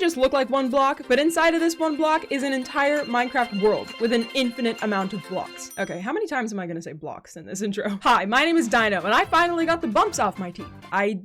just look like one block, but inside of this one block is an entire Minecraft world with an infinite amount of blocks. Okay, how many times am I gonna say blocks in this intro? Hi, my name is Dino, and I finally got the bumps off my teeth. I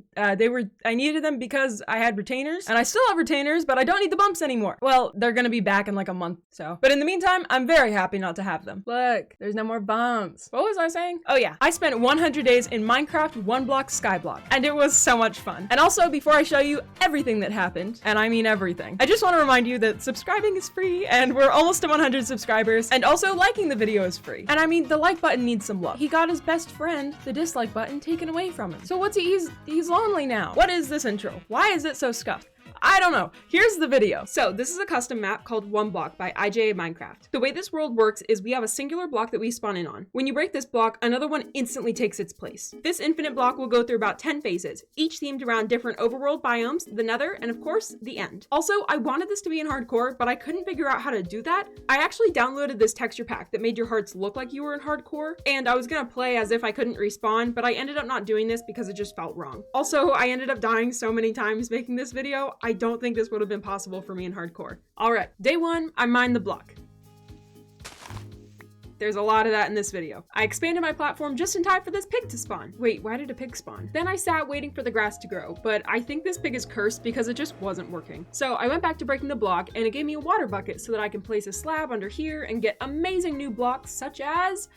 needed them because I had retainers, and I still have retainers, but I don't need the bumps anymore. Well, they're gonna be back in like a month, so. But in the meantime, I'm very happy not to have them. Look, there's no more bumps. What was I saying? Oh yeah, I spent 100 days in Minecraft One Block Skyblock, and it was so much fun. And also, before I show you everything that happened, and I mean everything, I just want to remind you that subscribing is free, and we're almost to 100 subscribers, and also liking the video is free. And I mean, the like button needs some love. He got his best friend, the dislike button, taken away from him. So what's he's lonely now. What is this intro? Why is it so scuffed? I don't know. Here's the video. So this is a custom map called OneBlock by IJAMinecraft. The way this world works is we have a singular block that we spawn in on. When you break this block, another one instantly takes its place. This infinite block will go through about 10 phases, each themed around different overworld biomes, the nether, and of course, the end. Also, I wanted this to be in hardcore, but I couldn't figure out how to do that. I actually downloaded this texture pack that made your hearts look like you were in hardcore, and I was gonna play as if I couldn't respawn, but I ended up not doing this because it just felt wrong. Also, I ended up dying so many times making this video, I don't think this would have been possible for me in hardcore. All right, day one, I mined the block. There's a lot of that in this video. I expanded my platform just in time for this pig to spawn. Wait, why did a pig spawn? Then I sat waiting for the grass to grow, but I think this pig is cursed because it just wasn't working. So I went back to breaking the block and it gave me a water bucket so that I can place a slab under here and get amazing new blocks such as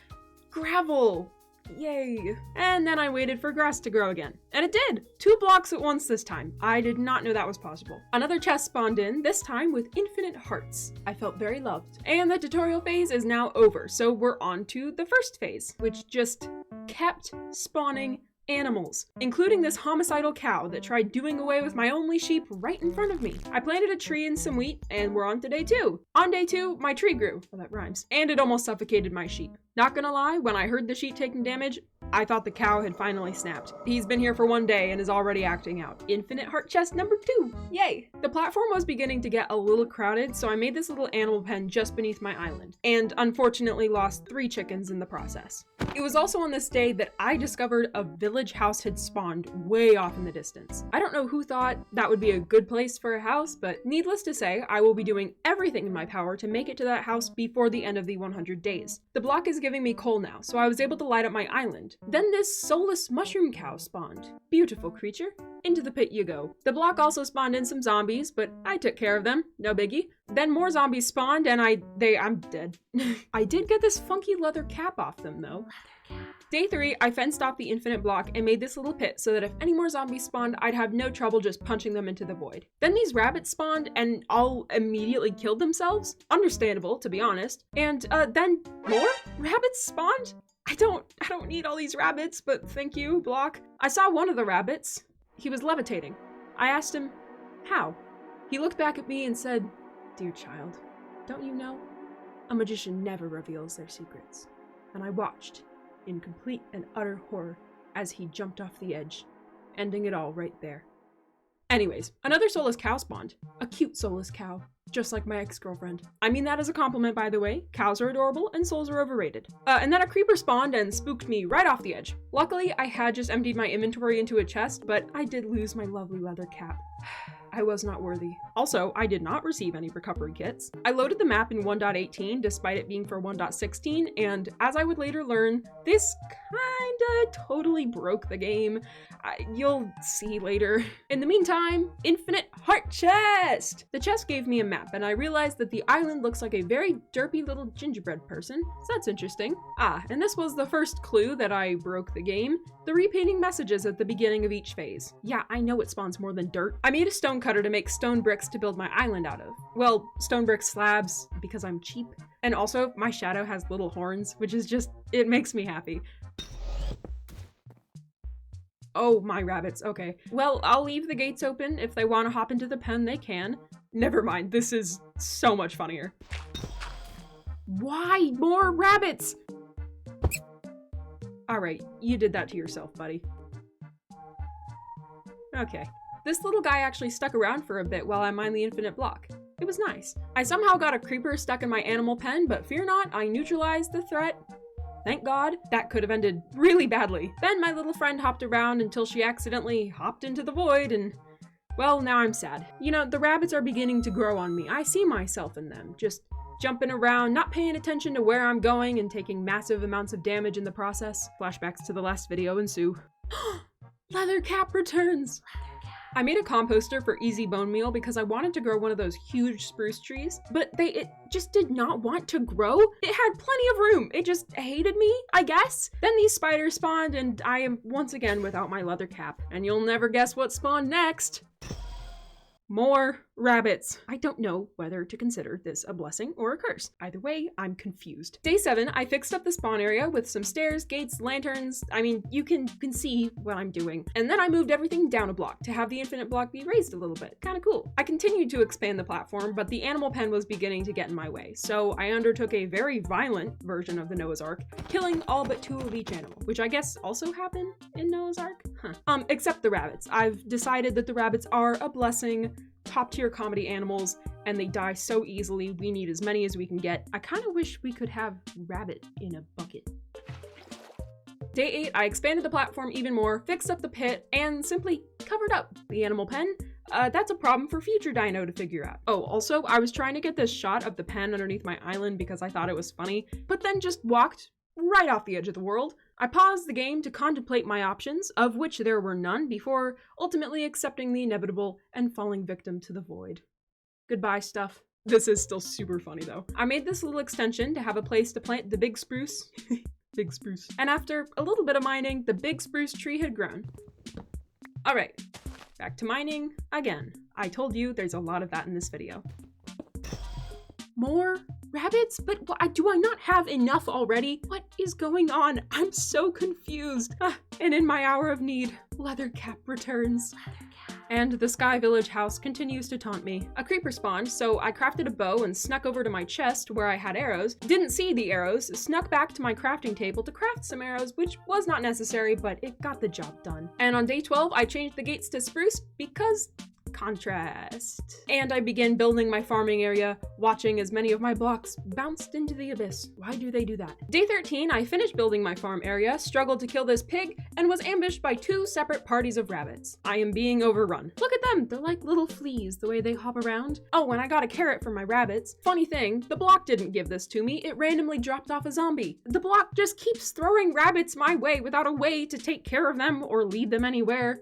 gravel. Yay. And then I waited for grass to grow again. And it did! 2 blocks at once this time. I did not know that was possible. Another chest spawned in, this time with infinite hearts. I felt very loved. And the tutorial phase is now over, so we're on to the first phase, which just kept spawning animals, including this homicidal cow that tried doing away with my only sheep right in front of me. I planted a tree and some wheat, and we're on to day 2. On day 2, my tree grew. Well, that rhymes. And it almost suffocated my sheep. Not gonna lie, when I heard the sheep taking damage, I thought the cow had finally snapped. He's been here for 1 day and is already acting out. Infinite heart chest number 2. Yay! The platform was beginning to get a little crowded, so I made this little animal pen just beneath my island, and unfortunately lost 3 chickens in the process. It was also on this day that I discovered a village house had spawned way off in the distance. I don't know who thought that would be a good place for a house, but needless to say, I will be doing everything in my power to make it to that house before the end of the 100 days. The block is giving me coal now, so I was able to light up my island. Then this soulless mushroom cow spawned. Beautiful creature. Into the pit you go. The block also spawned in some zombies, but I took care of them. No biggie. Then more zombies spawned and I'm dead. I did get this funky leather cap off them though. Day 3, I fenced off the infinite block and made this little pit so that if any more zombies spawned, I'd have no trouble just punching them into the void. Then these rabbits spawned and all immediately killed themselves. Understandable, to be honest. And then more rabbits spawned? I don't need all these rabbits, but thank you, block. I saw one of the rabbits. He was levitating. I asked him, how? He looked back at me and said, "Dear child, don't you know? A magician never reveals their secrets." And I watched in complete and utter horror as he jumped off the edge, ending it all right there. Anyways, another soulless cow spawned. A cute soulless cow, just like my ex-girlfriend. I mean that as a compliment, by the way. Cows are adorable and souls are overrated. And then a creeper spawned and spooked me right off the edge. Luckily, I had just emptied my inventory into a chest, but I did lose my lovely leather cap. I was not worthy. Also, I did not receive any recovery kits. I loaded the map in 1.18 despite it being for 1.16, and as I would later learn, this kinda totally broke the game. You'll see later. In the meantime, infinite heart chest! The chest gave me a map, and I realized that the island looks like a very derpy little gingerbread person, so that's interesting. And this was the first clue that I broke the game. The repainting messages at the beginning of each phase. Yeah, I know it spawns more than dirt. I made a stone cutter to make stone bricks to build my island out of. Well, stone brick slabs, because I'm cheap. And also, my shadow has little horns, which is just, it makes me happy. Oh, my rabbits, okay. Well, I'll leave the gates open. If they want to hop into the pen, they can. Never mind, this is so much funnier. Why more rabbits? Alright, you did that to yourself, buddy. Okay. This little guy actually stuck around for a bit while I mined the infinite block. It was nice. I somehow got a creeper stuck in my animal pen, but fear not, I neutralized the threat. Thank God, that could have ended really badly. Then my little friend hopped around until she accidentally hopped into the void and, Well, now I'm sad. You know, the rabbits are beginning to grow on me. I see myself in them, just jumping around, not paying attention to where I'm going and taking massive amounts of damage in the process. Flashbacks to the last video ensue. Leathercap returns! I made a composter for easy bone meal because I wanted to grow one of those huge spruce trees, but it just did not want to grow. It had plenty of room. It just hated me, I guess. Then these spiders spawned and I am once again without my leather cap. And you'll never guess what spawned next. More rabbits. I don't know whether to consider this a blessing or a curse. Either way, I'm confused. Day 7, I fixed up the spawn area with some stairs, gates, lanterns. I mean, you can see what I'm doing. And then I moved everything down a block to have the infinite block be raised a little bit. Kind of cool. I continued to expand the platform, but the animal pen was beginning to get in my way. So I undertook a very violent version of the Noah's Ark, killing all but 2 of each animal, which I guess also happened in Noah's Ark? Huh. Except the rabbits. I've decided that the rabbits are a blessing. Top tier comedy animals, and they die so easily. We need as many as we can get. I kind of wish we could have rabbit in a bucket. Day 8, I expanded the platform even more, fixed up the pit, and simply covered up the animal pen. That's a problem for future dino to figure out. Oh, also, I was trying to get this shot of the pen underneath my island because I thought it was funny, but then just walked right off the edge of the world. I paused the game to contemplate my options, of which there were none, before ultimately accepting the inevitable and falling victim to the void. Goodbye, stuff. This is still super funny though. I made this little extension to have a place to plant the big spruce. Big spruce. And after a little bit of mining, the big spruce tree had grown. All right, back to mining again. I told you there's a lot of that in this video. More rabbits? But do I not have enough already? What is going on? I'm so confused. And in my hour of need, Leathercap returns. And the Sky Village house continues to taunt me. A creeper spawned, so I crafted a bow and snuck over to my chest where I had arrows. Didn't see the arrows, snuck back to my crafting table to craft some arrows, which was not necessary, but it got the job done. And on day 12, I changed the gates to spruce because contrast. And I began building my farming area, watching as many of my blocks bounced into the abyss. Why do they do that? Day 13, I finished building my farm area, struggled to kill this pig, and was ambushed by 2 separate parties of rabbits. I am being overrun. Look at them, they're like little fleas, the way they hop around. Oh, and I got a carrot for my rabbits. Funny thing, the block didn't give this to me, it randomly dropped off a zombie. The block just keeps throwing rabbits my way without a way to take care of them or lead them anywhere.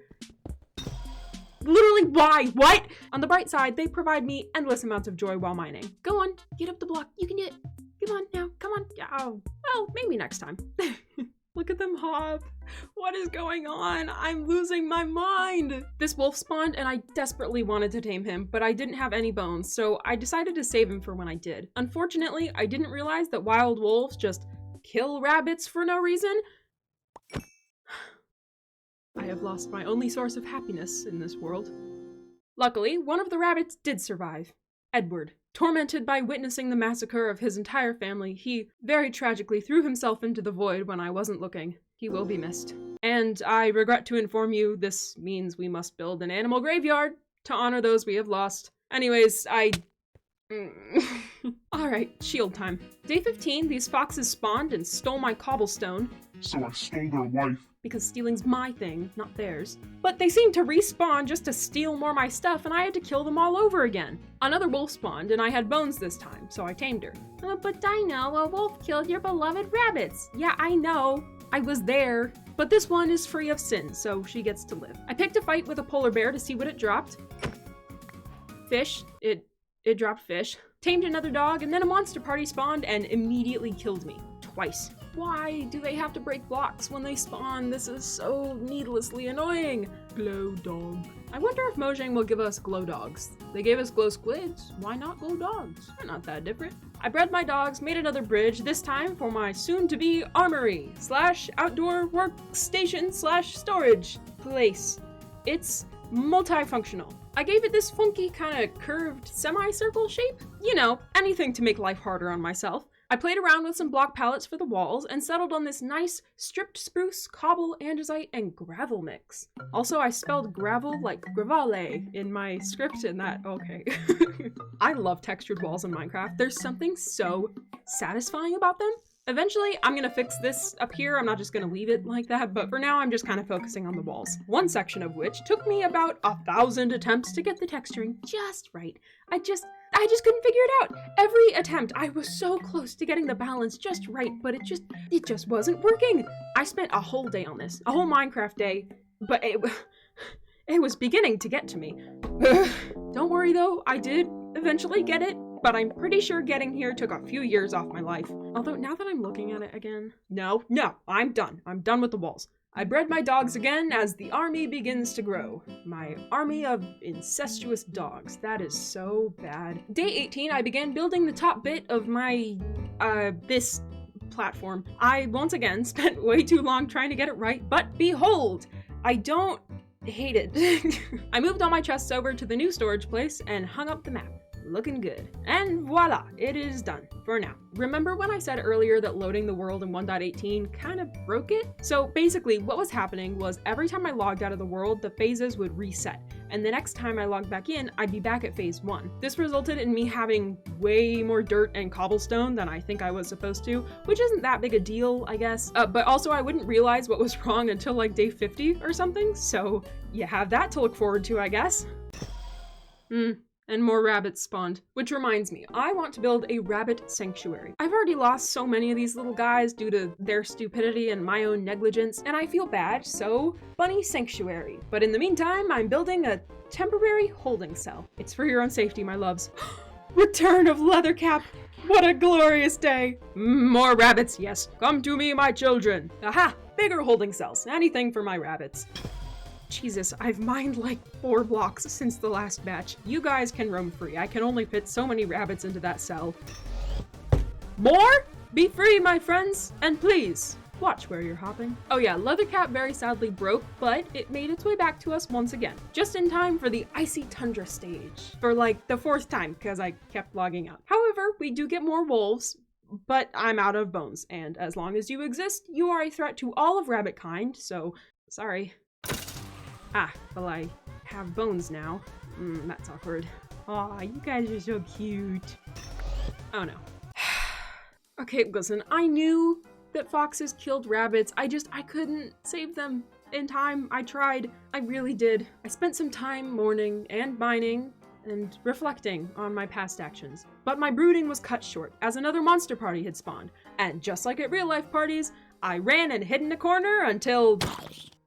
Literally, why? What? On the bright side, they provide me endless amounts of joy while mining. Go on, get up the block. You can do it. Come on now, come on. Oh, well, maybe next time. Look at them hop. What is going on? I'm losing my mind. This wolf spawned and I desperately wanted to tame him, but I didn't have any bones, so I decided to save him for when I did. Unfortunately, I didn't realize that wild wolves just kill rabbits for no reason. I have lost my only source of happiness in this world. Luckily, one of the rabbits did survive. Edward. Tormented by witnessing the massacre of his entire family, he very tragically threw himself into the void when I wasn't looking. He will be missed. And I regret to inform you, this means we must build an animal graveyard to honor those we have lost. Anyways, Alright, shield time. Day 15, these foxes spawned and stole my cobblestone. So I stole their wife. Because stealing's my thing, not theirs. But they seemed to respawn just to steal more of my stuff, and I had to kill them all over again. Another wolf spawned, and I had bones this time, so I tamed her. But Dino, a wolf killed your beloved rabbits. Yeah, I know. I was there. But this one is free of sin, so she gets to live. I picked a fight with a polar bear to see what it dropped. Fish. It dropped fish. Tamed another dog, and then a monster party spawned and immediately killed me. Twice. Why do they have to break blocks when they spawn? This is so needlessly annoying. Glow dog. I wonder if Mojang will give us glow dogs. They gave us glow squids. Why not glow dogs? They're not that different. I bred my dogs, made another bridge, this time for my soon-to-be armory / outdoor workstation / storage place. It's multifunctional. I gave it this funky kind of curved semicircle shape. You know, anything to make life harder on myself. I played around with some block palettes for the walls and settled on this nice stripped spruce, cobble, andesite, and gravel mix. Also, I spelled gravel like gravale in my script and that, okay. I love textured walls in Minecraft. There's something so satisfying about them. Eventually, I'm gonna fix this up here. I'm not just gonna leave it like that, but for now, I'm just kind of focusing on the walls. One section of which took me about 1,000 attempts to get the texturing just right. I just couldn't figure it out. Every attempt, I was so close to getting the balance just right, but it just wasn't working. I spent a whole day on this, a whole Minecraft day, but it was beginning to get to me. Don't worry though, I did eventually get it, but I'm pretty sure getting here took a few years off my life. Although now that I'm looking at it again, no, I'm done. I'm done with the walls. I bred my dogs again as the army begins to grow. My army of incestuous dogs. That is so bad. Day 18, I began building the top bit of my, this platform. I once again spent way too long trying to get it right, but behold, I don't hate it. I moved all my chests over to the new storage place and hung up the map. Looking good. And voila, it is done for now. Remember when I said earlier that loading the world in 1.18 kind of broke it? So basically what was happening was every time I logged out of the world, the phases would reset. And the next time I logged back in, I'd be back at phase 1. This resulted in me having way more dirt and cobblestone than I think I was supposed to, which isn't that big a deal, I guess. But also I wouldn't realize what was wrong until like day 50 or something. So you have that to look forward to, I guess. And more rabbits spawned. Which reminds me, I want to build a rabbit sanctuary. I've already lost so many of these little guys due to their stupidity and my own negligence, and I feel bad, so bunny sanctuary. But in the meantime, I'm building a temporary holding cell. It's for your own safety, my loves. Return of Leathercap! What a glorious day! More rabbits, yes. Come to me, my children. Aha! Bigger holding cells. Anything for my rabbits. Jesus, I've mined like 4 blocks since the last batch. You guys can roam free. I can only fit so many rabbits into that cell. More? Be free, my friends, and please, watch where you're hopping. Oh yeah, Leathercap very sadly broke, but it made its way back to us once again. Just in time for the Icy Tundra stage. For like the 4th time, because I kept logging out. However, we do get more wolves, but I'm out of bones, and as long as you exist, you are a threat to all of rabbit kind, so sorry. Ah, well I have bones now. That's awkward. Aw, you guys are so cute. Oh no. Okay, listen, I knew that foxes killed rabbits. I couldn't save them in time. I tried. I really did. I spent some time mourning and mining and reflecting on my past actions. But my brooding was cut short as another monster party had spawned. And just like at real life parties, I ran and hid in a corner until...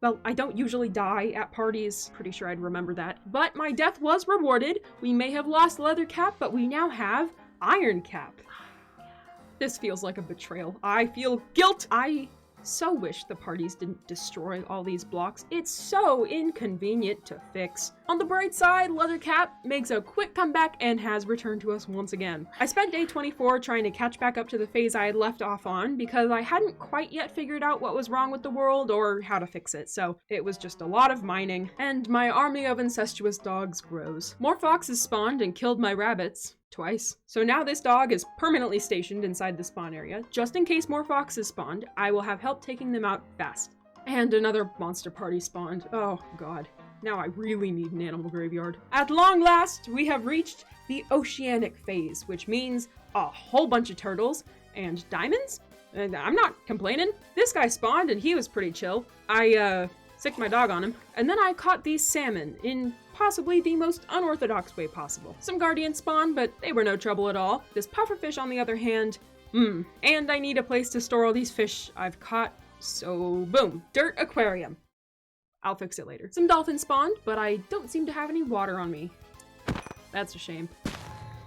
Well, I don't usually die at parties. Pretty sure I'd remember that. But my death was rewarded. We may have lost Leathercap, but we now have Ironcap. This feels like a betrayal. I feel guilt. I so wish the parties didn't destroy all these blocks. It's so inconvenient to fix. On the bright side, Leathercap makes a quick comeback and has returned to us once again. I spent day 24 trying to catch back up to the phase I had left off on because I hadn't quite yet figured out what was wrong with the world or how to fix it, so it was just a lot of mining, and my army of incestuous dogs grows. More foxes spawned and killed my rabbits. Twice. So now this dog is permanently stationed inside the spawn area. Just in case more foxes spawned, I will have help taking them out fast. And another monster party spawned. Oh god. Now I really need an animal graveyard. At long last, we have reached the oceanic phase, which means a whole bunch of turtles and diamonds? And I'm not complaining. This guy spawned and he was pretty chill. I sicked my dog on him. And then I caught these salmon in possibly the most unorthodox way possible. Some guardians spawned, but they were no trouble at all. This pufferfish, on the other hand, and I need a place to store all these fish I've caught, so boom, dirt aquarium. I'll fix it later. Some dolphins spawned, but I don't seem to have any water on me. That's a shame.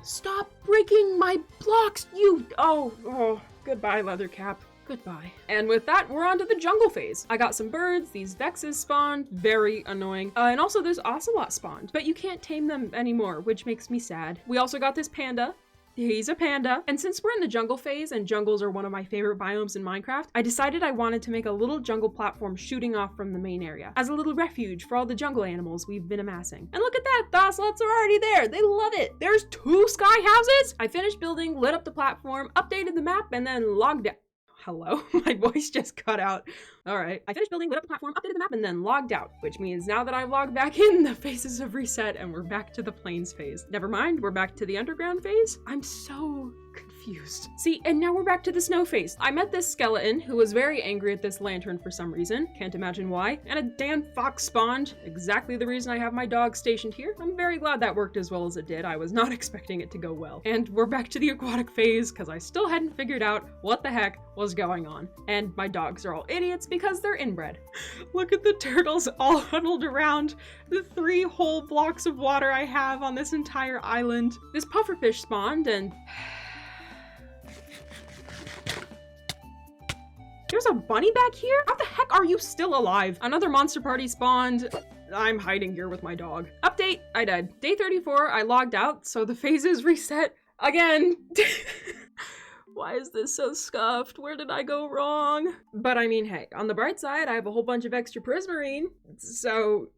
Stop breaking my blocks, you! Oh, goodbye, Leathercap. Goodbye. And with that, we're on to the jungle phase. I got some birds, these Vexes spawned, very annoying. And also there's Ocelot spawned, but you can't tame them anymore, which makes me sad. We also got this panda. He's a panda. And since we're in the jungle phase, and jungles are one of my favorite biomes in Minecraft, I decided I wanted to make a little jungle platform shooting off from the main area, as a little refuge for all the jungle animals we've been amassing. And look at that, the ocelots are already there. They love it. There's 2 sky houses. I finished building, lit up the platform, updated the map, and then logged out. Hello? My voice just cut out. All right. I finished building, lit up the platform, updated the map, and then logged out, which means now that I've logged back in, the phases have reset and we're back to the plains phase. Never mind, we're back to the underground phase. I'm so confused. confused. See, and now we're back to the snow face. I met this skeleton who was very angry at this lantern for some reason. Can't imagine why. And a damn fox spawned. Exactly the reason I have my dog stationed here. I'm very glad that worked as well as it did. I was not expecting it to go well. And we're back to the aquatic phase because I still hadn't figured out what the heck was going on. And my dogs are all idiots because they're inbred. Look at the turtles all huddled around the 3 whole blocks of water I have on this entire island. This pufferfish spawned and... There's a bunny back here? How the heck are you still alive? Another monster party spawned. I'm hiding here with my dog. Update, I died. Day 34, I logged out, so the phases reset again. Why is this so scuffed? Where did I go wrong? But I mean, hey, on the bright side, I have a whole bunch of extra prismarine, so...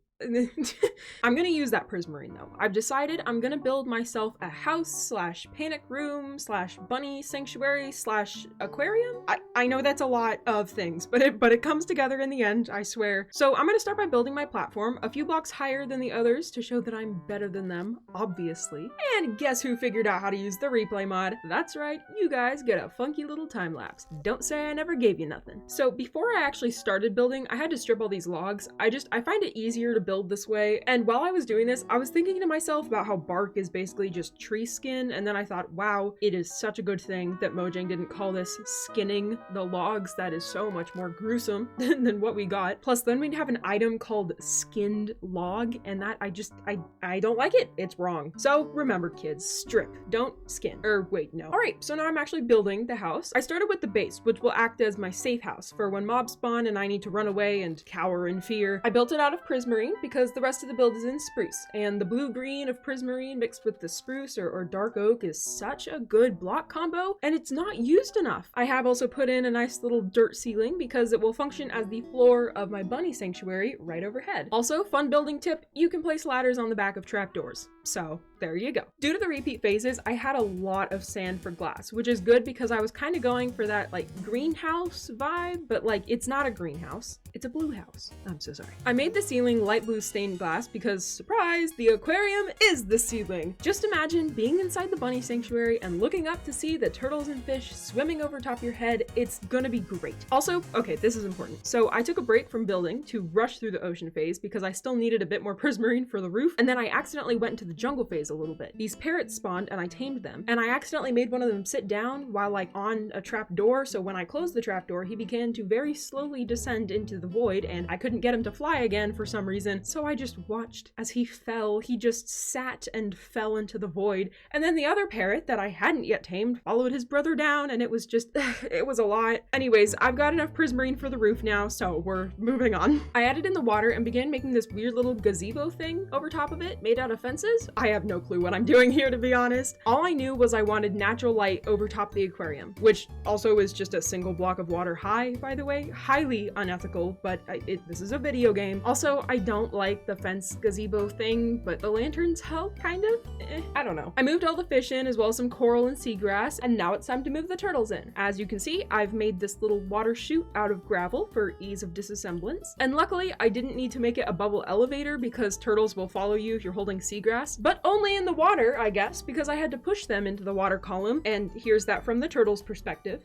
I'm gonna use that prismarine though. I've decided I'm gonna build myself a house / panic room / bunny sanctuary / aquarium. I know that's a lot of things, but it comes together in the end, I swear. So I'm gonna start by building my platform a few blocks higher than the others to show that I'm better than them, obviously. And guess who figured out how to use the replay mod? That's right, you guys get a funky little time lapse. Don't say I never gave you nothing. So before I actually started building, I had to strip all these logs. I find it easier to build this way, and while I was doing this, I was thinking to myself about how bark is basically just tree skin, and then I thought, wow, it is such a good thing that Mojang didn't call this skinning the logs. That is so much more gruesome than what we got. Plus, then we'd have an item called skinned log, and that I don't like it. It's wrong. So remember, kids, strip, don't skin. Or wait, no. All right, so now I'm actually building the house. I started with the base, which will act as my safe house for when mobs spawn and I need to run away and cower in fear. I built it out of prismarine because the rest of the build is in spruce, and the blue-green of prismarine mixed with the spruce or dark oak is such a good block combo, and it's not used enough. I have also put in a nice little dirt ceiling because it will function as the floor of my bunny sanctuary right overhead. Also, fun building tip, you can place ladders on the back of trapdoors. So there you go. Due to the repeat phases, I had a lot of sand for glass, which is good because I was kind of going for that like greenhouse vibe, but like it's not a greenhouse, it's a blue house. I'm so sorry. I made the ceiling light blue stained glass because, surprise, the aquarium is the ceiling. Just imagine being inside the bunny sanctuary and looking up to see the turtles and fish swimming over top your head. It's gonna be great. Also, okay, this is important. So I took a break from building to rush through the ocean phase because I still needed a bit more prismarine for the roof, and then I accidentally went into the jungle phase a little bit. These parrots spawned and I tamed them, and I accidentally made one of them sit down while like on a trap door, so when I closed the trap door, he began to very slowly descend into the void, and I couldn't get him to fly again for some reason, so I just watched as he fell. He just sat and fell into the void, and then the other parrot that I hadn't yet tamed followed his brother down, and it was just, it was a lot. Anyways, I've got enough prismarine for the roof now, so we're moving on. I added in the water and began making this weird little gazebo thing over top of it, made out of fences. I have no clue what I'm doing here, to be honest. All I knew was I wanted natural light over top the aquarium, which also is just a single block of water high, by the way. Highly unethical, but this is a video game. Also, I don't like the fence gazebo thing, but the lanterns help, kind of. I don't know. I moved all the fish in, as well as some coral and seagrass, and now it's time to move the turtles in. As you can see, I've made this little water chute out of gravel for ease of disassemblance, and luckily I didn't need to make it a bubble elevator because turtles will follow you if you're holding seagrass, but only in the water, I guess, because I had to push them into the water column, and here's that from the turtles' perspective.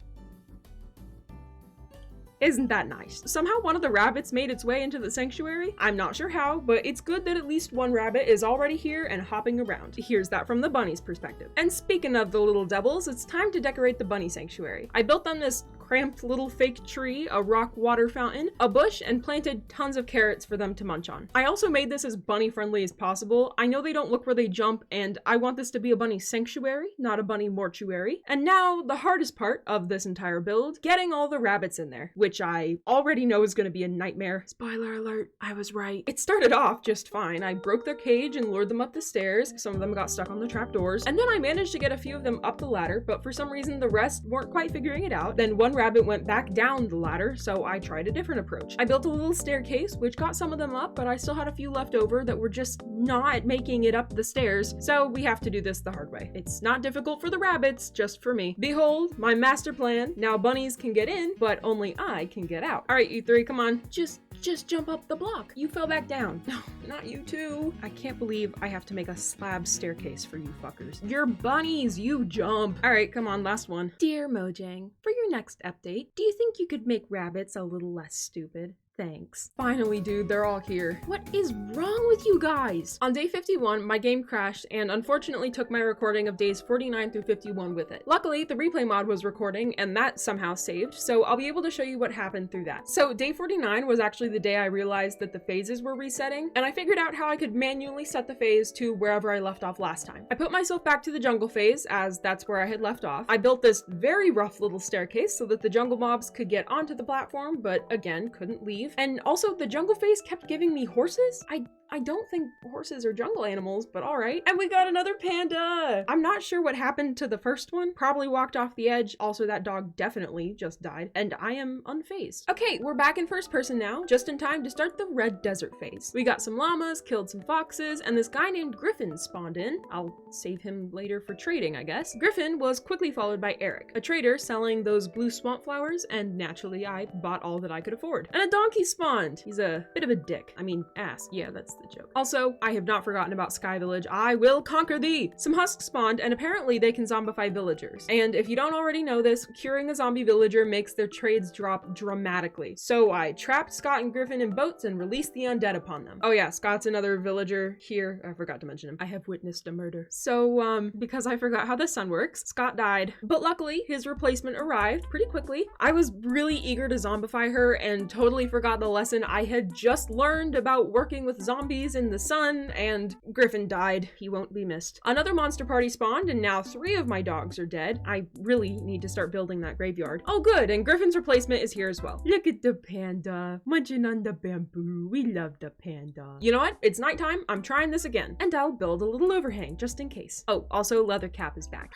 Isn't that nice? Somehow one of the rabbits made its way into the sanctuary. I'm not sure how, but it's good that at least one rabbit is already here and hopping around. Here's that from the bunny's perspective. And speaking of the little devils, it's time to decorate the bunny sanctuary. I built them this cramped little fake tree, a rock water fountain, a bush, and planted tons of carrots for them to munch on. I also made this as bunny friendly as possible. I know they don't look where they jump, and I want this to be a bunny sanctuary, not a bunny mortuary. And now the hardest part of this entire build, getting all the rabbits in there, which I already know is going to be a nightmare. Spoiler alert, I was right. It started off just fine. I broke their cage and lured them up the stairs. Some of them got stuck on the trapdoors, and then I managed to get a few of them up the ladder, but for some reason the rest weren't quite figuring it out. Then one rabbit went back down the ladder, so I tried a different approach. I built a little staircase, which got some of them up, but I still had a few left over that were just not making it up the stairs, so we have to do this the hard way. It's not difficult for the rabbits, just for me. Behold, my master plan. Now bunnies can get in, but only I can get out. All right, you three, come on. Just Just jump up the block. You fell back down. No, not you too. I can't believe I have to make a slab staircase for you fuckers. You're bunnies, you jump. All right, come on, last one. Dear Mojang, for your next update, do you think you could make rabbits a little less stupid? Thanks. Finally, dude, they're all here. What is wrong with you guys? On day 51, my game crashed and unfortunately took my recording of days 49 through 51 with it. Luckily, the replay mod was recording and that somehow saved, so I'll be able to show you what happened through that. So day 49 was actually the day I realized that the phases were resetting, and I figured out how I could manually set the phase to wherever I left off last time. I put myself back to the jungle phase, as that's where I had left off. I built this very rough little staircase so that the jungle mobs could get onto the platform, but again, couldn't leave. And also, the jungle phase kept giving me horses. I don't think horses are jungle animals, but all right. And we got another panda. I'm not sure what happened to the first one. Probably walked off the edge. Also, that dog definitely just died. And I am unfazed. Okay, we're back in first person now, just in time to start the red desert phase. We got some llamas, killed some foxes, and this guy named Griffin spawned in. I'll save him later for trading, I guess. Griffin was quickly followed by Eric, a trader selling those blue swamp flowers, and naturally I bought all that I could afford. And a donkey spawned. He's a bit of a dick. I mean, ass. Yeah, that's the joke. Also, I have not forgotten about Sky Village. I will conquer thee! Some husks spawned, and apparently they can zombify villagers. And if you don't already know this, curing a zombie villager makes their trades drop dramatically. So I trapped Scott and Griffin in boats and released the undead upon them. Oh yeah, Scott's another villager here. I forgot to mention him. I have witnessed a murder. So, because I forgot how this sun works, Scott died. But luckily, his replacement arrived pretty quickly. I was really eager to zombify her and totally forgot the lesson I had just learned about working with zombies in the sun, and Griffin died. He won't be missed. Another monster party spawned, and now 3 of my dogs are dead. I really need to start building that graveyard. Oh good, and Griffin's replacement is here as well. Look at the panda, munching on the bamboo. We love the panda. You know what? It's nighttime. I'm trying this again, and I'll build a little overhang just in case. Oh, also Leathercap is back.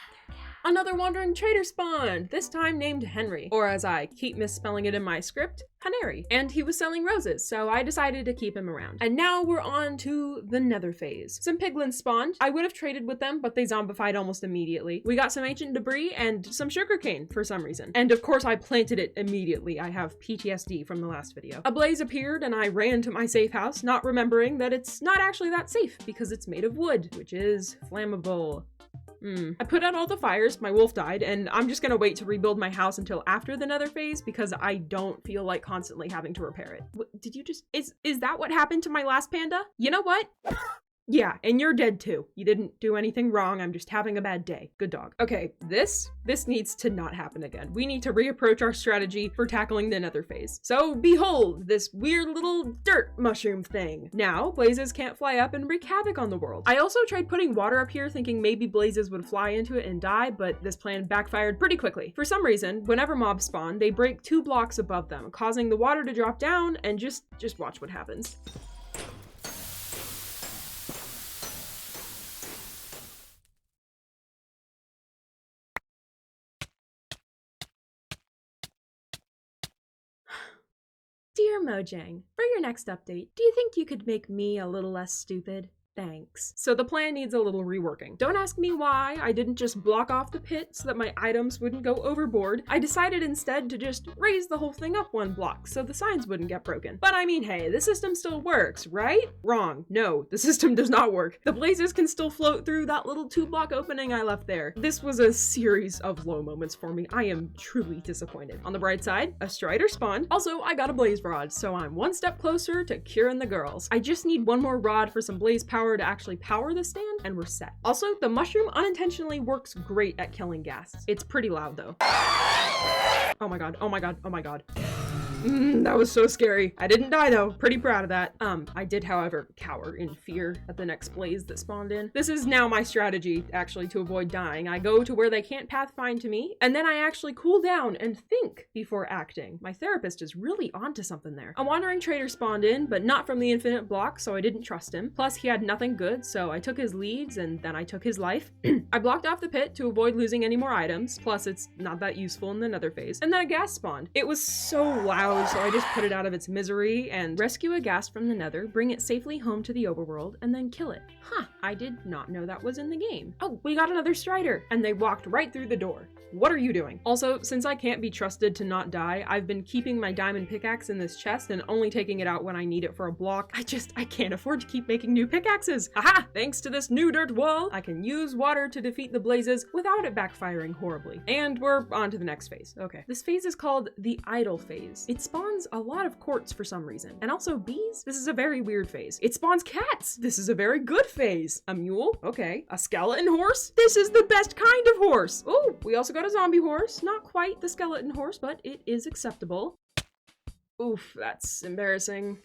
Another wandering trader spawned, this time named Henry, or as I keep misspelling it in my script, Haneri. And he was selling roses, so I decided to keep him around. And now we're on to the nether phase. Some piglins spawned. I would have traded with them, but they zombified almost immediately. We got some ancient debris and some sugarcane for some reason. And of course I planted it immediately. I have PTSD from the last video. A blaze appeared and I ran to my safe house, not remembering that it's not actually that safe because it's made of wood, which is flammable. I put out all the fires, my wolf died, and I'm just gonna wait to rebuild my house until after the nether phase because I don't feel like constantly having to repair it. Did you just, is that what happened to my last panda? You know what? Yeah, and you're dead too. You didn't do anything wrong. I'm just having a bad day. Good dog. Okay, this needs to not happen again. We need to reapproach our strategy for tackling the nether phase. So behold, this weird little dirt mushroom thing. Now, blazes can't fly up and wreak havoc on the world. I also tried putting water up here thinking maybe blazes would fly into it and die, but this plan backfired pretty quickly. For some reason, whenever mobs spawn, they break 2 blocks above them, causing the water to drop down, and just watch what happens. Dear Mojang, for your next update, do you think you could make me a little less stupid? Thanks. So the plan needs a little reworking. Don't ask me why I didn't just block off the pit so that my items wouldn't go overboard. I decided instead to just raise the whole thing up 1 block so the signs wouldn't get broken. But I mean, hey, the system still works, right? Wrong. No, the system does not work. The blazes can still float through that little 2-block opening I left there. This was a series of low moments for me. I am truly disappointed. On the bright side, a strider spawned. Also, I got a blaze rod, so I'm 1 step closer to curing the girls. I just need 1 more rod for some blaze power to actually power the stand, and we're set. Also, the mushroom unintentionally works great at killing gas. It's pretty loud though. Oh my god, oh my god, oh my god. That was so scary. I didn't die though. Pretty proud of that. I did, however, cower in fear at the next blaze that spawned in. This is now my strategy, actually, to avoid dying. I go to where they can't pathfind to me, and then I actually cool down and think before acting. My therapist is really onto something there. A wandering trader spawned in, but not from the infinite block, so I didn't trust him. Plus, he had nothing good, so I took his leads, and then I took his life. I blocked off the pit to avoid losing any more items, plus it's not that useful in the nether phase. And then a ghast spawned. It was so loud, so I just put it out of its misery and rescue a ghast from the nether, bring it safely home to the overworld, and then kill it. Huh, I did not know that was in the game. Oh, we got another strider, and they walked right through the door. what are you doing? Also, since I can't be trusted to not die, I've been keeping my diamond pickaxe in this chest and only taking it out when I need it for a block. I can't afford to keep making new pickaxes. Aha! Thanks to this new dirt wall, I can use water to defeat the blazes without it backfiring horribly. And we're on to the next phase. Okay. This phase is called the idle phase. It spawns a lot of quartz for some reason. And also bees? This is a very weird phase. It spawns cats! This is a very good phase. A mule? Okay. A skeleton horse? This is the best kind of horse! Oh, we also got a zombie horse. Not quite the skeleton horse, but it is acceptable. Oof, that's embarrassing.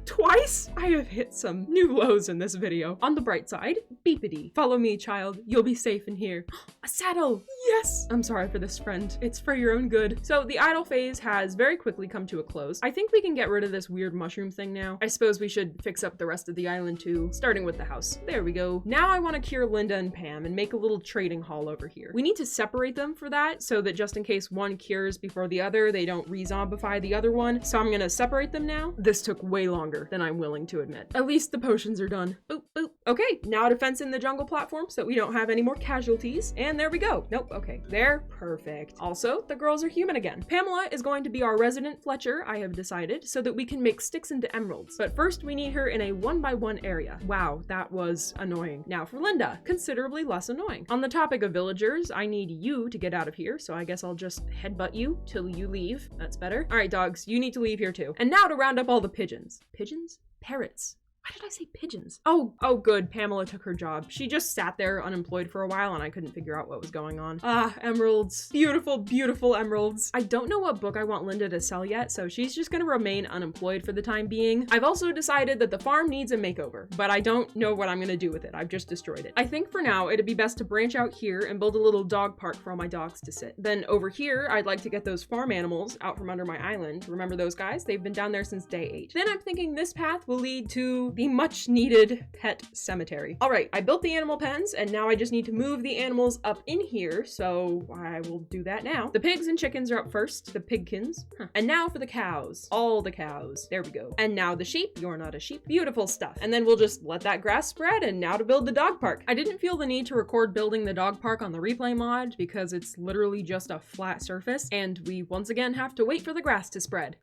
Twice? I have hit some new lows in this video. On the bright side, beepity. Follow me, child. You'll be safe in here. A saddle! Yes! I'm sorry for this, friend. It's for your own good. So the idle phase has very quickly come to a close. I think we can get rid of this weird mushroom thing now. I suppose we should fix up the rest of the island too, starting with the house. There we go. Now I want to cure Linda and Pam and make a little trading hall over here. We need to separate them for that so that just in case one cures before the other, they don't re-zombify the other one. So I'm gonna separate them now. This took way longer than I'm willing to admit. At least the potions are done. Boop, boop. Okay, now to fence in the jungle platform so we don't have any more casualties. And there we go. Nope, okay. There, perfect. Also, the girls are human again. Pamela is going to be our resident Fletcher, I have decided, so that we can make sticks into emeralds. But first we need her in a 1x1 area. Wow, that was annoying. Now for Linda, considerably less annoying. On the topic of villagers, I need you to get out of here, so I guess I'll just headbutt you till you leave. That's better. All right, dogs, you need to leave here too. And now to round up all the pigeons. Pigeons? Parrots. Why did I say pigeons? Oh, good. Pamela took her job. She just sat there unemployed for a while and I couldn't figure out what was going on. Ah, emeralds. Beautiful, beautiful emeralds. I don't know what book I want Linda to sell yet, so she's just gonna remain unemployed for the time being. I've also decided that the farm needs a makeover, but I don't know what I'm gonna do with it. I've just destroyed it. I think for now, it'd be best to branch out here and build a little dog park for all my dogs to sit. Then over here, I'd like to get those farm animals out from under my island. Remember those guys? They've been down there since day 8. Then I'm thinking this path will lead to the much needed pet cemetery. All right, I built the animal pens and now I just need to move the animals up in here. So I will do that now. The pigs and chickens are up first, the pigkins. And now for the cows, all the cows. There we go. And now the sheep. You're not a sheep. Beautiful stuff. And then we'll just let that grass spread and now to build the dog park. I didn't feel the need to record building the dog park on the replay mod because it's literally just a flat surface and we once again have to wait for the grass to spread.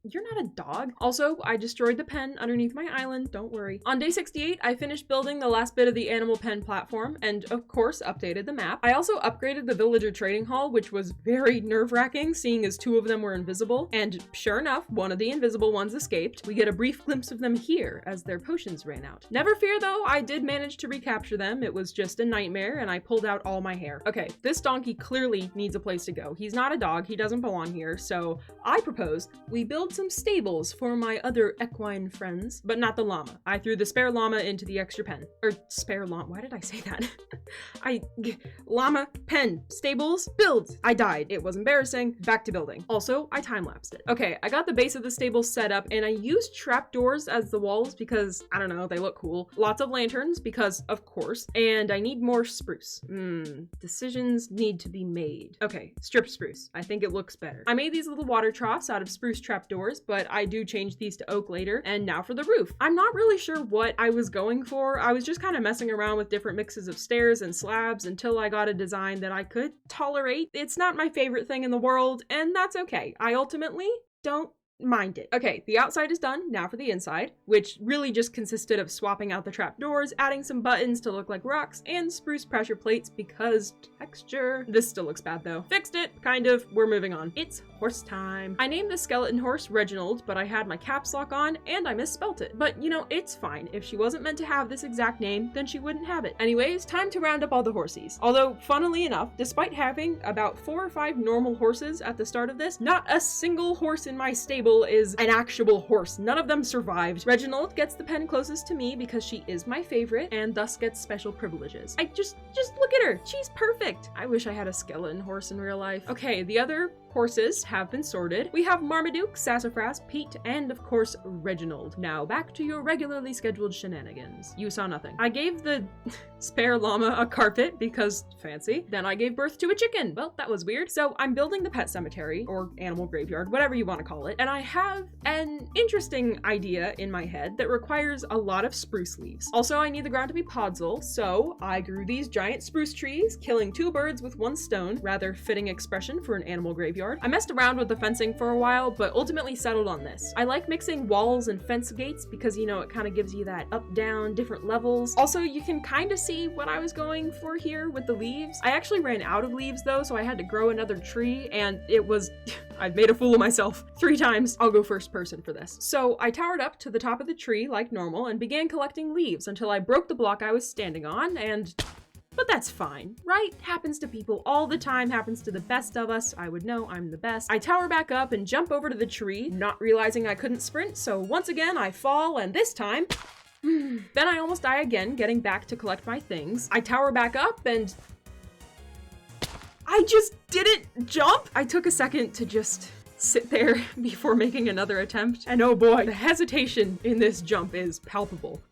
You're not a dog? Also, I destroyed the pen underneath my island. Don't worry. On day 68, I finished building the last bit of the animal pen platform and of course updated the map. I also upgraded the villager trading hall, which was very nerve-wracking seeing as 2 of them were invisible. And sure enough, one of the invisible ones escaped. We get a brief glimpse of them here as their potions ran out. Never fear though, I did manage to recapture them. It was just a nightmare and I pulled out all my hair. Okay, this donkey clearly needs a place to go. He's not a dog, he doesn't belong here. So I propose we build some stables for my other equine friends, but not the llama. I threw the spare llama into the extra pen. Or spare llama, why did I say that? Llama, pen, stables, build. I died. It was embarrassing. Back to building. Also, I time-lapsed it. Okay, I got the base of the stable set up and I used trapdoors as the walls because, I don't know, they look cool. Lots of lanterns because, of course, and I need more spruce. Decisions need to be made. Okay, strip spruce. I think it looks better. I made these little water troughs out of spruce trapdoors, but I do change these to oak later. And now for the roof. I'm not really sure what I was going for. I was just kind of messing around with different mixes of stairs and slabs until I got a design that I could tolerate. It's not my favorite thing in the world, and that's okay. I ultimately don't mind it. Okay, the outside is done. Now for the inside, which really just consisted of swapping out the trapdoors, adding some buttons to look like rocks, and spruce pressure plates because texture. This still looks bad though. Fixed it, kind of. We're moving on. It's horse time. I named the skeleton horse Reginald, but I had my caps lock on and I misspelt it. But you know, it's fine. If she wasn't meant to have this exact name, then she wouldn't have it. Anyways, time to round up all the horsies. Although, funnily enough, despite having about 4 or 5 normal horses at the start of this, not a single horse in my stable is an actual horse. None of them survived. Reginald gets the pen closest to me because she is my favorite and thus gets special privileges. I just look at her. She's perfect. I wish I had a skeleton horse in real life. Okay, the other horses have been sorted. We have Marmaduke, Sassafras, Pete, and of course, Reginald. Now back to your regularly scheduled shenanigans. You saw nothing. I gave the spare llama a carpet because fancy. Then I gave birth to a chicken. Well, that was weird. So I'm building the pet cemetery or animal graveyard, whatever you want to call it. And I have an interesting idea in my head that requires a lot of spruce leaves. Also, I need the ground to be podzol, so I grew these giant spruce trees, killing 2 birds with 1 stone, rather fitting expression for an animal graveyard. I messed around with the fencing for a while, but ultimately settled on this. I like mixing walls and fence gates because, you know, it kind of gives you that up, down, different levels. Also, you can kind of see what I was going for here with the leaves. I actually ran out of leaves though, so I had to grow another tree, and it was... I've made a fool of myself 3 times. I'll go first person for this. So I towered up to the top of the tree like normal and began collecting leaves until I broke the block I was standing on, and... But that's fine, right? Happens to people all the time, happens to the best of us. I would know I'm the best. I tower back up and jump over to the tree, not realizing I couldn't sprint, so once again I fall, and this time... Then I almost die again, getting back to collect my things. I tower back up and... I just didn't jump! I took a second to just sit there before making another attempt, and oh boy, the hesitation in this jump is palpable.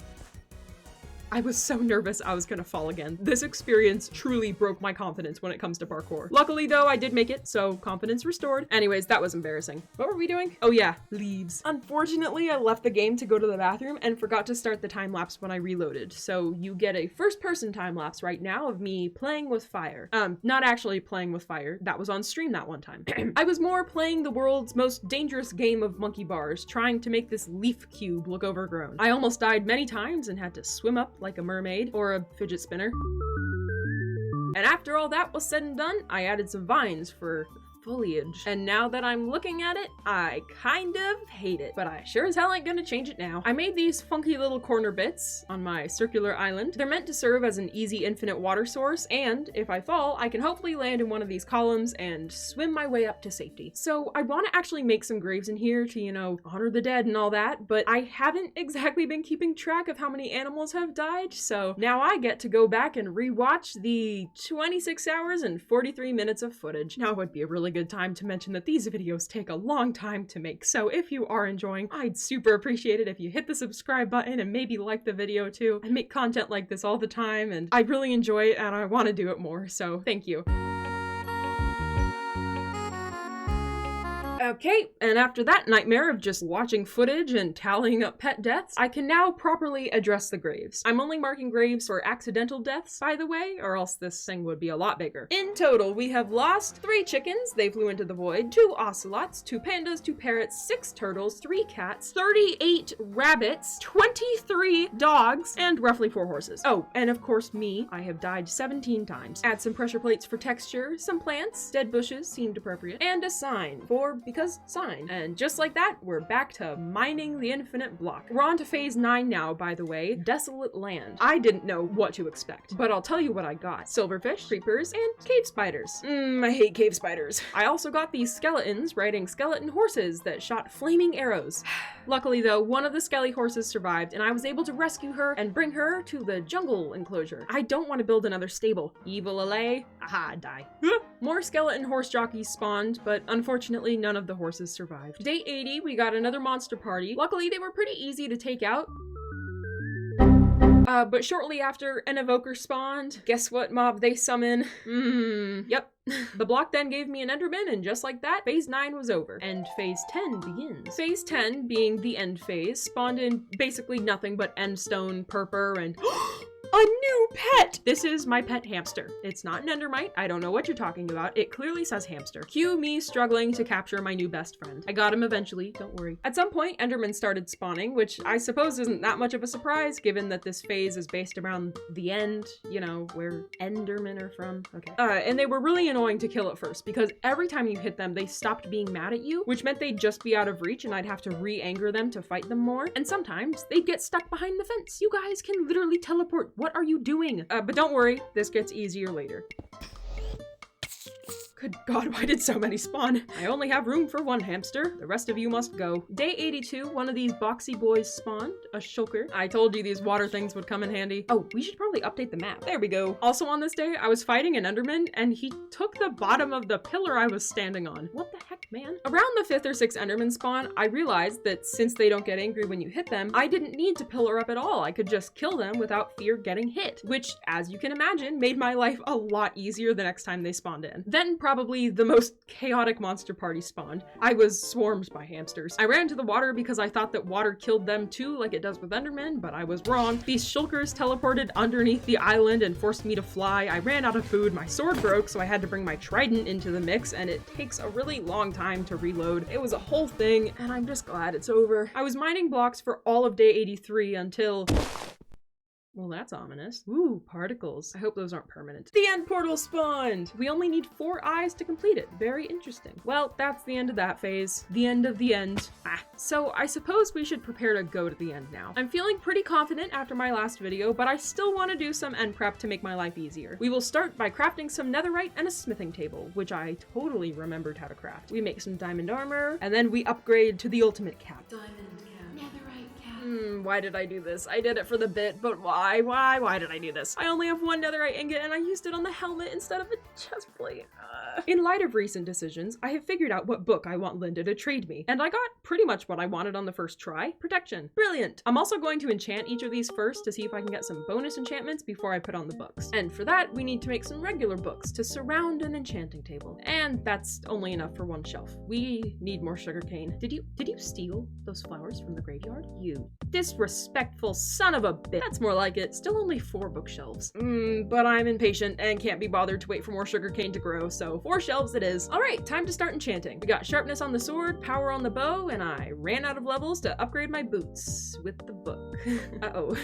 I was so nervous I was gonna fall again. This experience truly broke my confidence when it comes to parkour. Luckily though, I did make it, so confidence restored. Anyways, that was embarrassing. What were we doing? Oh yeah, leaves. Unfortunately, I left the game to go to the bathroom and forgot to start the time lapse when I reloaded. So you get a first person time lapse right now of me playing with fire. Not actually playing with fire. That was on stream that one time. I was more playing the world's most dangerous game of monkey bars, trying to make this leaf cube look overgrown. I almost died many times and had to swim up like a mermaid or a fidget spinner. And after all that was said and done, I added some vines for foliage. And now that I'm looking at it, I kind of hate it, but I sure as hell ain't gonna change it now. I made these funky little corner bits on my circular island. They're meant to serve as an easy infinite water source, and if I fall, I can hopefully land in one of these columns and swim my way up to safety. So I want to actually make some graves in here to, you know, honor the dead and all that, but I haven't exactly been keeping track of how many animals have died, so now I get to go back and rewatch the 26 hours and 43 minutes of footage. Now would be a really good time to mention that these videos take a long time to make, so if you are enjoying, I'd super appreciate it if you hit the subscribe button and maybe like the video too. I make content like this all the time and I really enjoy it and I want to do it more, so thank you. Okay, and after that nightmare of just watching footage and tallying up pet deaths, I can now properly address the graves. I'm only marking graves for accidental deaths, by the way, or else this thing would be a lot bigger. In total, we have lost 3 chickens, they flew into the void, 2 ocelots, 2 pandas, 2 parrots, 6 turtles, 3 cats, 38 rabbits, 23 dogs, and roughly 4 horses. Oh, and of course me, I have died 17 times. Add some pressure plates for texture, some plants, dead bushes seemed appropriate, and a sign for because sign. And just like that, we're back to mining the infinite block. We're on to phase 9 now, by the way, desolate land. I didn't know what to expect, but I'll tell you what I got. Silverfish, creepers, and cave spiders. I hate cave spiders. I also got these skeletons riding skeleton horses that shot flaming arrows. Luckily though, one of the skelly horses survived and I was able to rescue her and bring her to the jungle enclosure. I don't want to build another stable. Evil allay. Aha, die. More skeleton horse jockeys spawned, but unfortunately none of the horses survived. Day 80, we got another monster party. Luckily, they were pretty easy to take out. But shortly after, an evoker spawned. Guess what mob they summon? Yep. The block then gave me an enderman, and just like that, phase 9 was over, and phase 10 begins. Phase 10, being the end phase, spawned in basically nothing but endstone, purpur, and a new pet! This is my pet hamster. It's not an endermite. I don't know what you're talking about. It clearly says hamster. Cue me struggling to capture my new best friend. I got him eventually, don't worry. At some point, endermen started spawning, which I suppose isn't that much of a surprise, given that this phase is based around the end, you know, where endermen are from. Okay. And they were really annoying to kill at first, because every time you hit them, they stopped being mad at you, which meant they'd just be out of reach and I'd have to re-anger them to fight them more. And sometimes they'd get stuck behind the fence. You guys can literally teleport. What are you doing? But don't worry, this gets easier later. Good God, why did so many spawn? I only have room for one hamster. The rest of you must go. Day 82, one of these boxy boys spawned, a shulker. I told you these water things would come in handy. Oh, we should probably update the map. There we go. Also on this day, I was fighting an Enderman and he took the bottom of the pillar I was standing on. What the heck, man? Around the 5th or 6th Enderman spawn, I realized that since they don't get angry when you hit them, I didn't need to pillar up at all. I could just kill them without fear getting hit, which, as you can imagine, made my life a lot easier the next time they spawned in. Then probably the most chaotic monster party spawned. I was swarmed by hamsters. I ran to the water because I thought that water killed them too, like it does with Endermen, but I was wrong. These shulkers teleported underneath the island and forced me to fly. I ran out of food, my sword broke, so I had to bring my trident into the mix, and it takes a really long time to reload. It was a whole thing, and I'm just glad it's over. I was mining blocks for all of day 83 until... well, that's ominous. Ooh, particles. I hope those aren't permanent. The end portal spawned! We only need 4 eyes to complete it. Very interesting. Well, that's the end of that phase. The end of the end. So I suppose we should prepare to go to the end now. I'm feeling pretty confident after my last video, but I still want to do some end prep to make my life easier. We will start by crafting some netherite and a smithing table, which I totally remembered how to craft. We make some diamond armor, and then we upgrade to the ultimate cap. Diamond cap. Netherite cap. Why did I do this? I did it for the bit, but why? Why did I do this? I only have 1 netherite ingot and I used it on the helmet instead of a chest plate. In light of recent decisions, I have figured out what book I want Linda to trade me, and I got pretty much what I wanted on the first try. Protection. Brilliant. I'm also going to enchant each of these first to see if I can get some bonus enchantments before I put on the books. And for that, we need to make some regular books to surround an enchanting table. And that's only enough for 1 shelf. We need more sugarcane. Did you steal those flowers from the graveyard? You disrespectful son of a bitch. That's more like it. Still only 4 bookshelves. But I'm impatient and can't be bothered to wait for more sugarcane to grow, so 4 shelves it is. All right, time to start enchanting. We got sharpness on the sword, power on the bow, and I ran out of levels to upgrade my boots with the book. Uh-oh.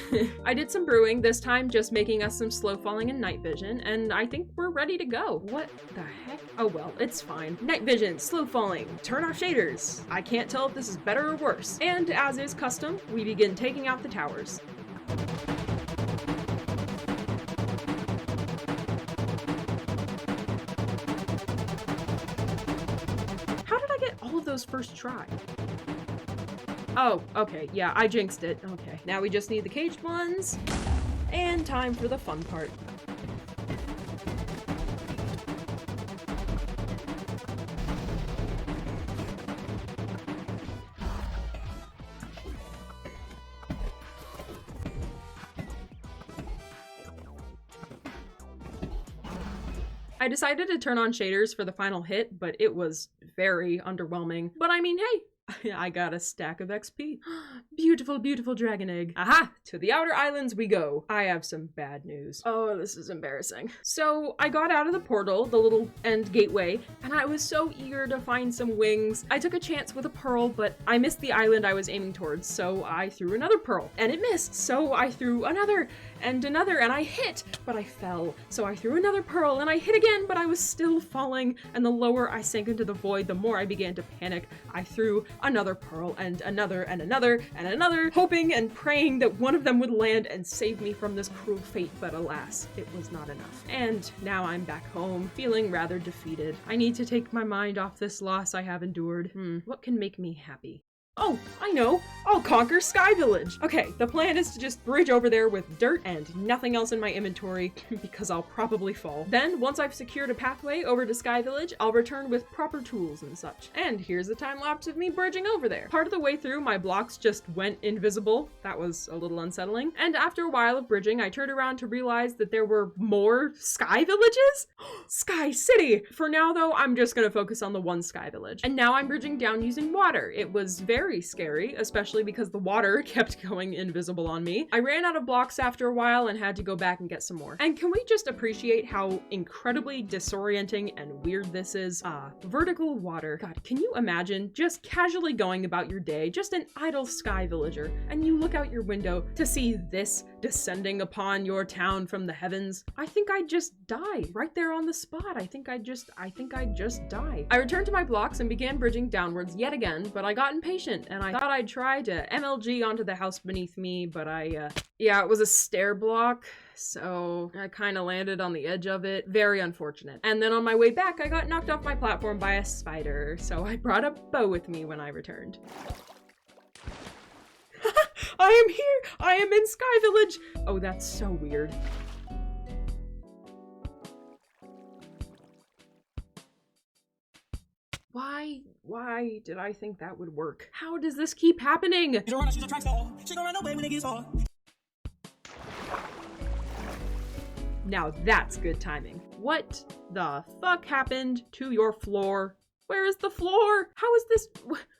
I did some brewing, this time just making us some slow falling and night vision, and I think we're ready to go. What the heck? Oh well, it's fine. Night vision, slow falling, turn off shaders. I can't tell if this is better or worse. And as is custom, we begin taking out the towers. Those first try. Oh, okay, yeah, I jinxed it. Okay, now we just need the caged ones, and time for the fun part. I decided to turn on shaders for the final hit, but it was very underwhelming. But I mean, hey, I got a stack of XP. Beautiful, beautiful dragon egg. Aha! To the outer islands we go. I have some bad news. Oh, this is embarrassing. So I got out of the portal, the little end gateway, and I was so eager to find some wings. I took a chance with a pearl, but I missed the island I was aiming towards, so I threw another pearl, and it missed. So I threw another, and I hit, but I fell. So I threw another pearl, and I hit again, but I was still falling, and the lower I sank into the void, the more I began to panic. I threw another pearl, and another, and another, and another, hoping and praying that one of them would land and save me from this cruel fate, but alas, it was not enough. And now I'm back home, feeling rather defeated. I need to take my mind off this loss I have endured. What can make me happy? Oh, I know. I'll conquer Sky Village. Okay, the plan is to just bridge over there with dirt and nothing else in my inventory because I'll probably fall. Then, once I've secured a pathway over to Sky Village, I'll return with proper tools and such. And here's a time lapse of me bridging over there. Part of the way through, my blocks just went invisible. That was a little unsettling. And after a while of bridging, I turned around to realize that there were more Sky Villages? Sky City! For now, though, I'm just gonna focus on the one Sky Village. And now I'm bridging down using water. It was very scary, especially because the water kept going invisible on me. I ran out of blocks after a while and had to go back and get some more. And can we just appreciate how incredibly disorienting and weird this is? Vertical water. God, can you imagine just casually going about your day, just an idle Sky Villager, and you look out your window to see this descending upon your town from the heavens? I think I'd just die right there on the spot. I think I'd just die. I returned to my blocks and began bridging downwards yet again, but I got impatient efficient, and I thought I'd try to MLG onto the house beneath me, but yeah, it was a stair block, so I kind of landed on the edge of it. Very unfortunate. And then on my way back, I got knocked off my platform by a spider, so I brought a bow with me when I returned. I am here! I am in Sky Village! Oh, that's so weird. Why did I think that would work? How does this keep happening? Now that's good timing. What the fuck happened to your floor? Where is the floor? How is this?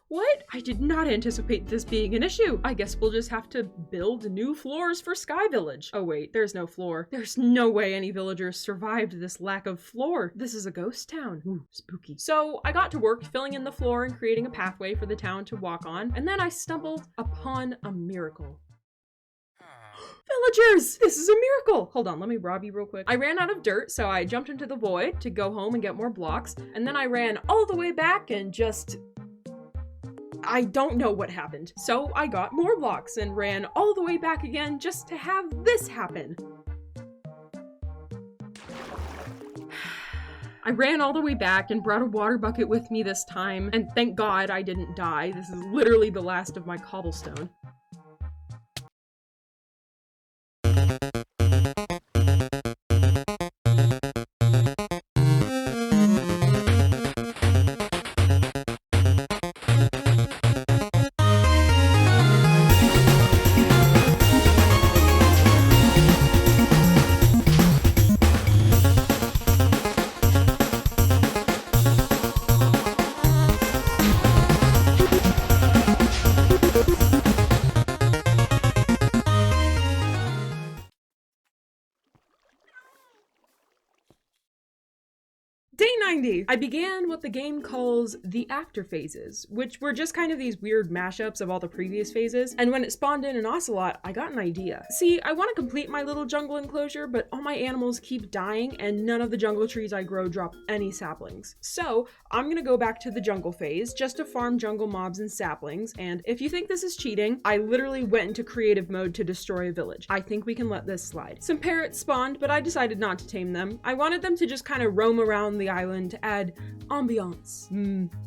What? I did not anticipate this being an issue. I guess we'll just have to build new floors for Sky Village. Oh wait, there's no floor. There's no way any villagers survived this lack of floor. This is a ghost town. Ooh, spooky. So I got to work filling in the floor and creating a pathway for the town to walk on, and then I stumbled upon a miracle. Villagers! This is a miracle! Hold on, let me rob you real quick. I ran out of dirt, so I jumped into the void to go home and get more blocks, and then I ran all the way back and just... I don't know what happened. So I got more blocks and ran all the way back again just to have this happen. I ran all the way back and brought a water bucket with me this time, and thank God I didn't die. This is literally the last of my cobblestone. Day 90! I began what the game calls the after phases, which were just kind of these weird mashups of all the previous phases, and when it spawned in an ocelot, I got an idea. See, I want to complete my little jungle enclosure, but all my animals keep dying, and none of the jungle trees I grow drop any saplings. So, I'm gonna go back to the jungle phase, just to farm jungle mobs and saplings, and if you think this is cheating, I literally went into creative mode to destroy a village. I think we can let this slide. Some parrots spawned, but I decided not to tame them. I wanted them to just kind of roam around the island to add ambiance.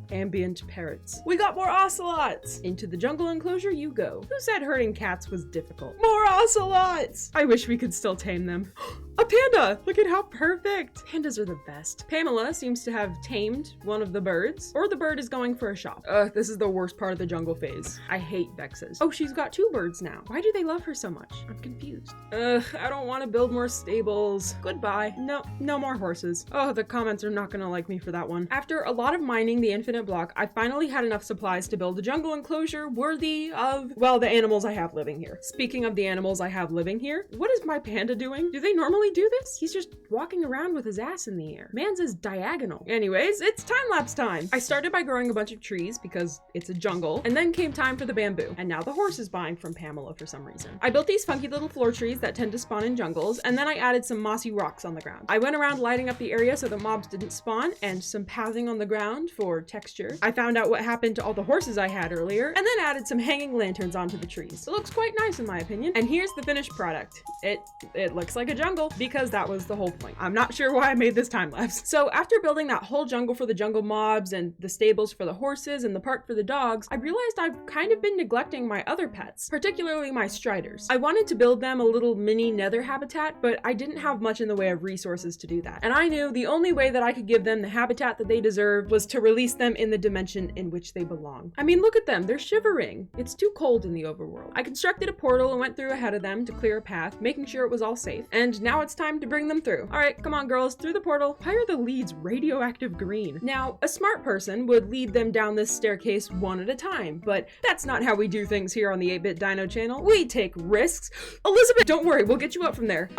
Ambient parrots. We got more ocelots! Into the jungle enclosure you go. Who said herding cats was difficult? More ocelots! I wish we could still tame them. A panda! Look at how perfect! Pandas are the best. Pamela seems to have tamed one of the birds, or the bird is going for a shop. This is the worst part of the jungle phase. I hate Vexes. Oh, she's got 2 birds now. Why do they love her so much? I'm confused. I don't want to build more stables. Goodbye. No more horses. Oh, the comments are not gonna like me for that one. After a lot of mining the infinite block, I finally had enough supplies to build a jungle enclosure worthy of, well, the animals I have living here. Speaking of the animals I have living here, what is my panda doing? Do they normally do this? He's just walking around with his ass in the air. Man's is diagonal. Anyways, it's time-lapse time. I started by growing a bunch of trees because it's a jungle, and then came time for the bamboo. And now the horse is buying from Pamela for some reason. I built these funky little floor trees that tend to spawn in jungles, and then I added some mossy rocks on the ground. I went around lighting up the area so the mobs didn't spawn, and some pathing on the ground for texture. I found out what happened to all the horses I had earlier, and then added some hanging lanterns onto the trees. It looks quite nice in my opinion. And here's the finished product. It looks like a jungle because that was the whole point. I'm not sure why I made this time lapse. So after building that whole jungle for the jungle mobs and the stables for the horses and the park for the dogs, I realized I've kind of been neglecting my other pets, particularly my striders. I wanted to build them a little mini nether habitat, but I didn't have much in the way of resources to do that. And I knew the only way that I could give them the habitat that they deserved was to release them in the dimension in which they belong. I mean, look at them, they're shivering. It's too cold in the overworld. I constructed a portal and went through ahead of them to clear a path, making sure it was all safe. And now it's time to bring them through. All right, come on girls, through the portal. Why are the leads radioactive green? Now, a smart person would lead them down this staircase one at a time, but that's not how we do things here on the 8-Bit Dino channel. We take risks. Elizabeth, don't worry, we'll get you up from there.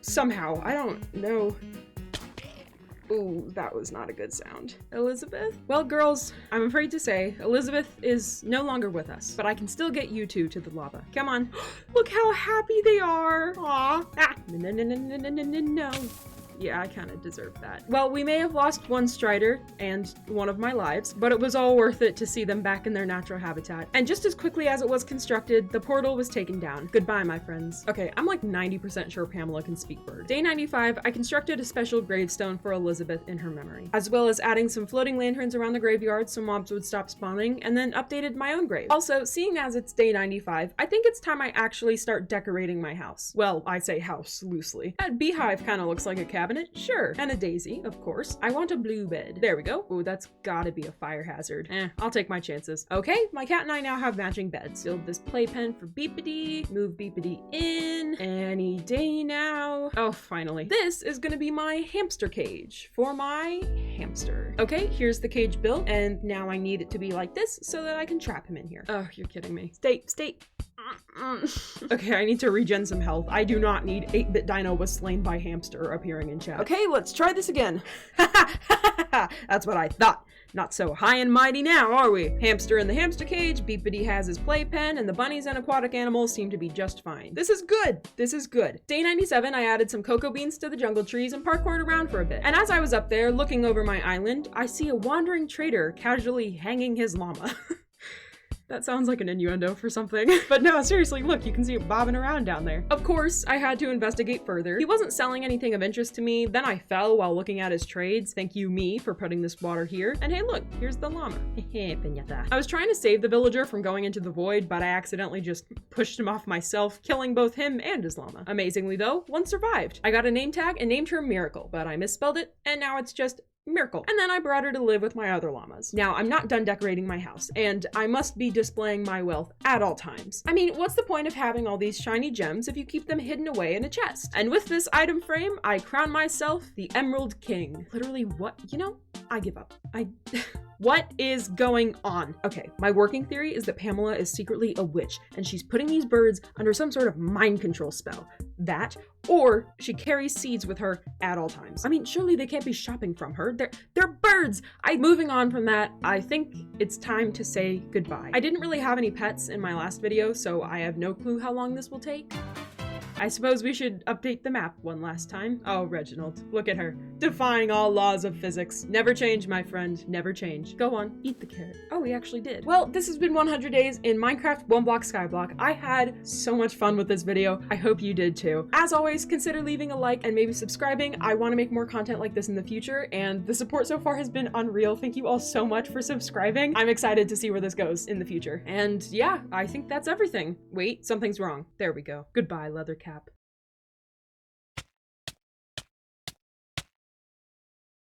Somehow, I don't know. Ooh, that was not a good sound. Elizabeth? Well, girls, I'm afraid to say, Elizabeth is no longer with us, but I can still get you two to the lava. Come on. Look how happy they are. Aw. Ah. No. Yeah, I kind of deserve that. Well, we may have lost one Strider and one of my lives, but it was all worth it to see them back in their natural habitat. And just as quickly as it was constructed, the portal was taken down. Goodbye, my friends. Okay, I'm like 90% sure Pamela can speak bird. Day 95, I constructed a special gravestone for Elizabeth in her memory, as well as adding some floating lanterns around the graveyard so mobs would stop spawning, and then updated my own grave. Also, seeing as it's day 95, I think it's time I actually start decorating my house. Well, I say house loosely. That beehive kind of looks like a cabinet, sure. And a daisy, of course. I want a blue bed. There we go. Oh, that's gotta be a fire hazard. I'll take my chances. Okay, my cat and I now have matching beds. Build this playpen for Beepity, move Beepity in any day now. Oh, finally. This is gonna be my hamster cage for my hamster. Okay, here's the cage built, and now I need it to be like this so that I can trap him in here. Oh, you're kidding me. Stay. Okay, I need to regen some health. I do not need 8-bit Dino was slain by hamster appearing in chat. Okay, let's try this again. That's what I thought. Not so high and mighty now, are we? Hamster in the hamster cage, Beepity has his playpen, and the bunnies and aquatic animals seem to be just fine. This is good. This is good. Day 97, I added some cocoa beans to the jungle trees and parkoured around for a bit. And as I was up there looking over my island, I see a wandering trader casually hanging his llama. That sounds like an innuendo for something. But no, seriously, look, you can see it bobbing around down there. Of course, I had to investigate further. He wasn't selling anything of interest to me. Then I fell while looking at his trades. Thank you, me, for putting this water here. And hey, look, here's the llama. Piñata. I was trying to save the villager from going into the void, but I accidentally just pushed him off myself, killing both him and his llama. Amazingly though, one survived. I got a name tag and named her Miracle, but I misspelled it, and now it's just Miracle. And then I brought her to live with my other llamas. Now, I'm not done decorating my house, and I must be displaying my wealth at all times. I mean, what's the point of having all these shiny gems if you keep them hidden away in a chest? And with this item frame, I crown myself the Emerald King. Literally, what? You know, I give up. What is going on? Okay, my working theory is that Pamela is secretly a witch, and she's putting these birds under some sort of mind control spell. That, or she carries seeds with her at all times. I mean, surely they can't be shopping from her. They're birds! Moving on from that, I think it's time to say goodbye. I didn't really have any pets in my last video, so I have no clue how long this will take. I suppose we should update the map one last time. Oh, Reginald, look at her. Defying all laws of physics. Never change, my friend, never change. Go on, eat the carrot. Oh, he actually did. Well, this has been 100 days in Minecraft One Block Skyblock. I had so much fun with this video. I hope you did too. As always, consider leaving a like and maybe subscribing. I want to make more content like this in the future, and the support so far has been unreal. Thank you all so much for subscribing. I'm excited to see where this goes in the future. And yeah, I think that's everything. Wait, something's wrong. There we go. Goodbye, Leathercat.